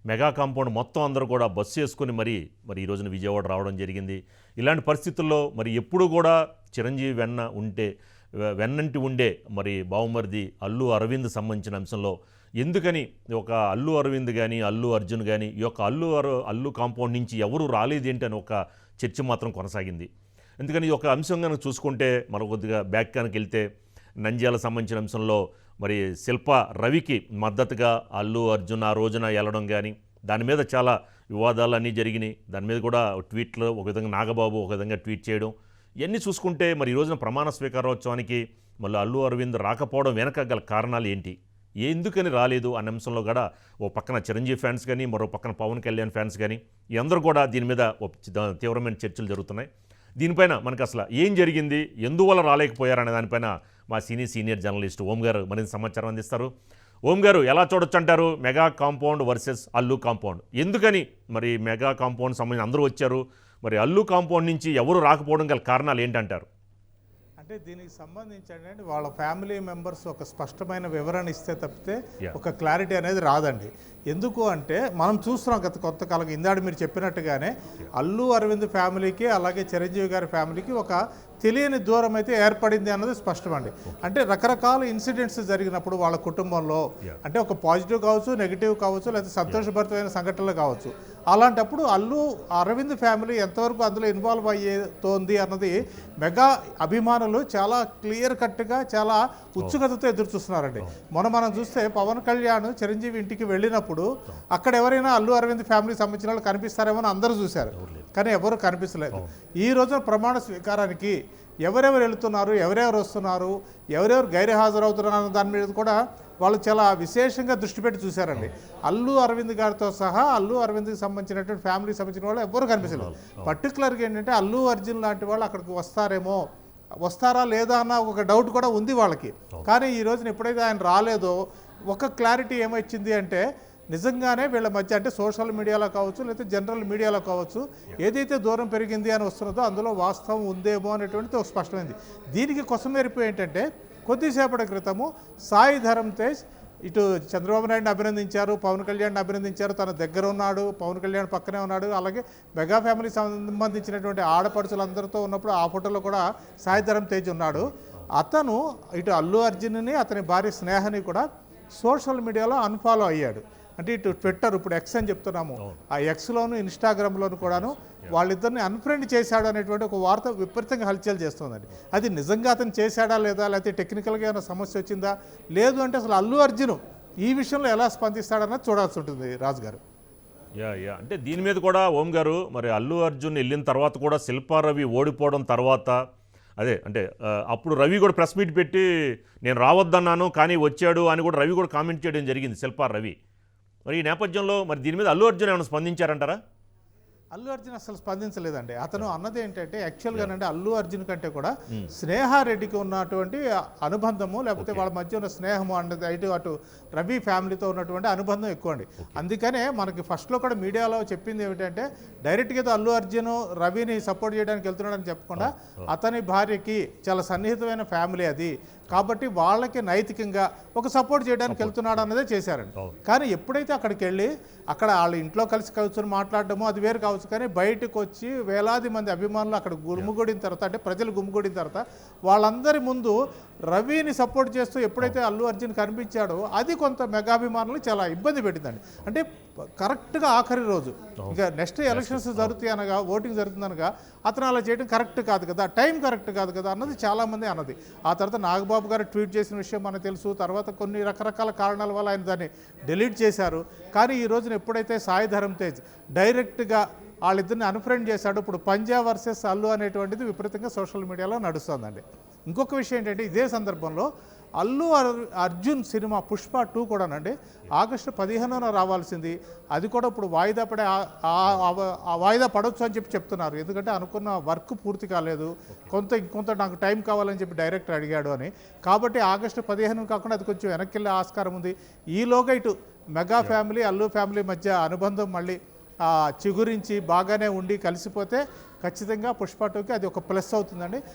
Mega compound మొత్తం అందరూ కూడా బస్సు చేసుకుని మరి ఈ రోజున విజయవాడ రావడం జరిగింది. ఇలాంటి పరిస్థితుల్లో మరి ఎప్పుడు కూడా చిరంజీవి వెన్నంటి ఉండే మరి బావుమరిది అల్లు అరవింద్ సంబంధించిన అంశంలో ఎందుకని ఒక అల్లు అరవింద్ కానీ అల్లు అర్జున్ కానీ ఈ యొక్క అల్లు కాంపౌండ్ నుంచి ఎవరు రాలేదేంటి అని ఒక చర్చ మాత్రం కొనసాగింది. ఎందుకని ఈ ఒక అంశం కనుక చూసుకుంటే మరో కొద్దిగా బ్యాక్ కనుక వెళ్తే నంద్యాల సంబంధించిన అంశంలో మరి శిల్ప రవికి మద్దతుగా అల్లు అర్జున్ ఆ రోజున వెళ్ళడం కానీ దాని మీద చాలా వివాదాలు అన్నీ జరిగినాయి. దాని మీద కూడా ట్వీట్లు ఒక విధంగా నాగబాబు ఒక విధంగా ట్వీట్ చేయడం ఇవన్నీ చూసుకుంటే మరి ఈ రోజున ప్రమాణ స్వీకారోత్సవానికి మళ్ళీ అల్లు అరవింద్ రాకపోవడం వెనక గల కారణాలు ఏంటి, ఎందుకని రాలేదు అనే అంశంలో కూడా ఓ పక్కన చిరంజీవి ఫ్యాన్స్ కానీ మరో పక్కన పవన్ కళ్యాణ్ ఫ్యాన్స్ కానీ ఈ అందరూ కూడా దీని మీద తీవ్రమైన చర్చలు జరుగుతున్నాయి. దీనిపైన మనకు అసలు ఏం జరిగింది, ఎందువల్ల రాలేకపోయారనే దానిపైన మా సీనియర్ జర్నలిస్ట్ ఓం గారు మరింత సమాచారం అందిస్తారు. ఓం గారు, ఎలా చూడొచ్చు అంటారు mega compound versus Allu compound? ఎందుకని మరి మెగా కాంపౌండ్ సంబంధించి అందరూ వచ్చారు, మరి అల్లు కాంపౌండ్ నుంచి ఎవరు రాకపోవడం గల కారణాలు ఏంటంటారు? అంటే దీనికి సంబంధించి అంటే వాళ్ళ ఫ్యామిలీ మెంబర్స్ ఒక స్పష్టమైన వివరణ ఇస్తే తప్పితే ఒక క్లారిటీ అనేది రాదండి. ఎందుకు అంటే మనం చూస్తున్నాం గత కొంతకాలం ఇందాడు మీరు చెప్పినట్టుగానే అల్లు అరవింద్ ఫ్యామిలీకి అలాగే చిరంజీవి గారి ఫ్యామిలీకి ఒక తెలియని దూరం అయితే ఏర్పడింది అన్నది స్పష్టమండి. అంటే రకరకాల ఇన్సిడెంట్స్ జరిగినప్పుడు వాళ్ళ కుటుంబంలో అంటే ఒక పాజిటివ్ కావచ్చు, నెగిటివ్ కావచ్చు, లేదా సంతోషభరితమైన సంఘటనలు కావచ్చు, అలాంటప్పుడు అల్లు అరవింద్ ఫ్యామిలీ ఎంతవరకు అందులో ఇన్వాల్వ్ అయ్యేతోంది అన్నది మెగా అభిమానులు చాలా క్లియర్ కట్గా చాలా ఉత్సుకతతో ఎదురు చూస్తున్నారండి. మనం చూస్తే పవన్ కళ్యాణ్ చిరంజీవి ఇంటికి వెళ్ళినప్పుడు అక్కడ ఎవరైనా అల్లు అరవింద్ ఫ్యామిలీకి సంబంధించిన వాళ్ళు కనిపిస్తారేమో అని అందరూ చూశారు, కానీ ఎవరు కనిపించలేదు. ఈ రోజున ప్రమాణ స్వీకారానికి ఎవరెవరు వెళుతున్నారు, ఎవరెవరు వస్తున్నారు, ఎవరెవరు గైర్హాజరవుతున్నారు అన్న దాని మీద కూడా వాళ్ళు చాలా విశేషంగా దృష్టి పెట్టి చూశారండి. అల్లు అరవింద్ గారితో సహా అల్లు అరవింద్కి సంబంధించినటువంటి ఫ్యామిలీకి సంబంధించిన వాళ్ళు ఎవరు కనిపించలేదు. పర్టికులర్గా ఏంటంటే అల్లు అర్జున్ లాంటి వాళ్ళు అక్కడికి వస్తారా లేదా అన్న ఒక డౌట్ కూడా ఉంది వాళ్ళకి. కానీ ఈ రోజున ఎప్పుడైతే ఆయన రాలేదో ఒక క్లారిటీ ఏమొచ్చింది అంటే నిజంగానే వీళ్ళ మధ్య అంటే సోషల్ మీడియాలో కావచ్చు లేకపోతే జనరల్ మీడియాలో కావచ్చు ఏదైతే దూరం పెరిగింది అని వస్తున్నదో అందులో వాస్తవం ఉందేమో అనేటువంటిది ఒక స్పష్టమైంది. దీనికి కొసమెరుపు ఏంటంటే కొద్దిసేపటి క్రితము సాయి ధరమ్ తేజ్ ఇటు చంద్రబాబు నాయుడిని అభినందించారు, పవన్ కళ్యాణ్ని అభినందించారు, తన దగ్గర ఉన్నాడు, పవన్ కళ్యాణ్ పక్కనే ఉన్నాడు, అలాగే మెగా ఫ్యామిలీకి సంబంధించినటువంటి ఆడపడుచులందరితో ఉన్నప్పుడు ఆ ఫోటోలో కూడా సాయి ధరమ్ తేజ్ ఉన్నాడు. అతను ఇటు అల్లు అర్జున్ని అతని భార్య స్నేహని కూడా సోషల్ మీడియాలో అన్ఫాలో అయ్యాడు. అంటే ఇటు ట్విట్టర్ ఇప్పుడు ఎక్స్ అని చెప్తున్నాము, ఆ ఎక్స్లోను ఇన్స్టాగ్రామ్లోను కూడాను వాళ్ళిద్దరిని అన్ఫ్రెండ్ చేశాడు అనేటువంటి ఒక వార్త విపరీతంగా హల్చల్ చేస్తుందండి. అది నిజంగా అతను చేశాడా లేదా, లేకపోతే టెక్నికల్గా ఏమైనా సమస్య వచ్చిందా, లేదు అంటే అసలు అల్లు అర్జున్ ఈ విషయంలో ఎలా స్పందిస్తాడన్నది చూడాల్సి ఉంటుంది రాజు గారు. అంటే దీని మీద కూడా ఓం గారు మరి అల్లు అర్జున్ వెళ్ళిన తర్వాత కూడా శిల్పా రవి ఓడిపోవడం తర్వాత అప్పుడు రవి కూడా ప్రెస్ మీట్ పెట్టి నేను రావద్దన్నాను కానీ వచ్చాడు అని కూడా రవి కూడా కామెంట్ చేయడం జరిగింది శిల్పా రవి. మరి ఈ నేపథ్యంలో మరి దీని మీద అల్లు అర్జున్ ఏమైనా స్పందించారంటారా? అల్లు అర్జున్ అసలు స్పందించలేదండి. అతను అన్నది ఏంటంటే యాక్చువల్గా అంటే అల్లు అర్జున్ కంటే కూడా స్నేహారెడ్డికి ఉన్నటువంటి అనుబంధము లేకపోతే వాళ్ళ మధ్య ఉన్న స్నేహము అన్నది అటు రవి ఫ్యామిలీతో ఉన్నటువంటి అనుబంధం ఎక్కువ అండి. అందుకనే మనకి ఫస్ట్లో కూడా మీడియాలో చెప్పింది ఏమిటంటే డైరెక్ట్గా ఏదో అల్లు అర్జున్ రవిని సపోర్ట్ చేయడానికి వెళ్తున్నాడని చెప్పకుండా అతని భార్యకి చాలా సన్నిహితమైన ఫ్యామిలీ అది కాబట్టి వాళ్ళకి నైతికంగా ఒక సపోర్ట్ చేయడానికి వెళ్తున్నాడు అన్నదే చేశారండి. కానీ ఎప్పుడైతే అక్కడికి వెళ్ళి అక్కడ వాళ్ళ ఇంట్లో కలిసి కూర్చొని మాట్లాడడమో అది వేరు కావచ్చు, కానీ బయటకు వచ్చి వేలాది మంది అభిమానులు అక్కడ గుమిగూడిన తర్వాత అంటే ప్రజలు గుమిగూడిన తర్వాత వాళ్ళందరి ముందు రవిని సపోర్ట్ చేస్తూ ఎప్పుడైతే అల్లు అర్జున్ కనిపించాడో అది కొంత మెగాభిమానులు చాలా ఇబ్బంది పెట్టిందండి. అంటే కరెక్ట్గా ఆఖరి రోజు ఇంకా నెక్స్ట్ ఎలక్షన్స్ జరుగుతాయి అనగా ఓటింగ్ జరుగుతుందనగా అతను అలా చేయడం కరెక్ట్ కాదు కదా, టైం కరెక్ట్ కాదు కదా అన్నది చాలామంది అన్నది. ఆ తర్వాత నాగబాబు గారు ట్వీట్ చేసిన విషయం మనకు తెలుసు, తర్వాత కొన్ని రకరకాల కారణాల వల్ల ఆయన దాన్ని డిలీట్ చేశారు. కానీ ఈ రోజున ఎప్పుడైతే సాయి ధరమ్ తేజ్ డైరెక్ట్గా వాళ్ళిద్దరిని అన్ఫ్రెండ్ చేశాడు, ఇప్పుడు పంజాబ్ వర్సెస్ అల్లు అనేటువంటిది విపరీతంగా సోషల్ మీడియాలో నడుస్తుందండి. ఇంకొక విషయం ఏంటంటే ఇదే సందర్భంలో అల్లు అర్జున్ సినిమా పుష్ప 2 కూడానండి ఆగస్టు 15న రావాల్సింది, అది కూడా ఇప్పుడు వాయిదా పడే వాయిదా పడవచ్చు అని చెప్తున్నారు. ఎందుకంటే అనుకున్న వర్క్ పూర్తి కాలేదు, ఇంకొంత నాకు టైం కావాలని చెప్పి డైరెక్టర్ అడిగాడు అని. కాబట్టి ఆగస్టు 15 కాకుండా అది కొంచెం వెనక్కి వెళ్ళే ఆస్కారం ఉంది. ఈలోగా ఇటు మెగా ఫ్యామిలీ అల్లు ఫ్యామిలీ మధ్య అనుబంధం మళ్ళీ చిగురించి బాగానే ఉండి కలిసిపోతే ఖచ్చితంగా పుష్ప 2కి అది ఒక ప్లస్ అవుతుందండి.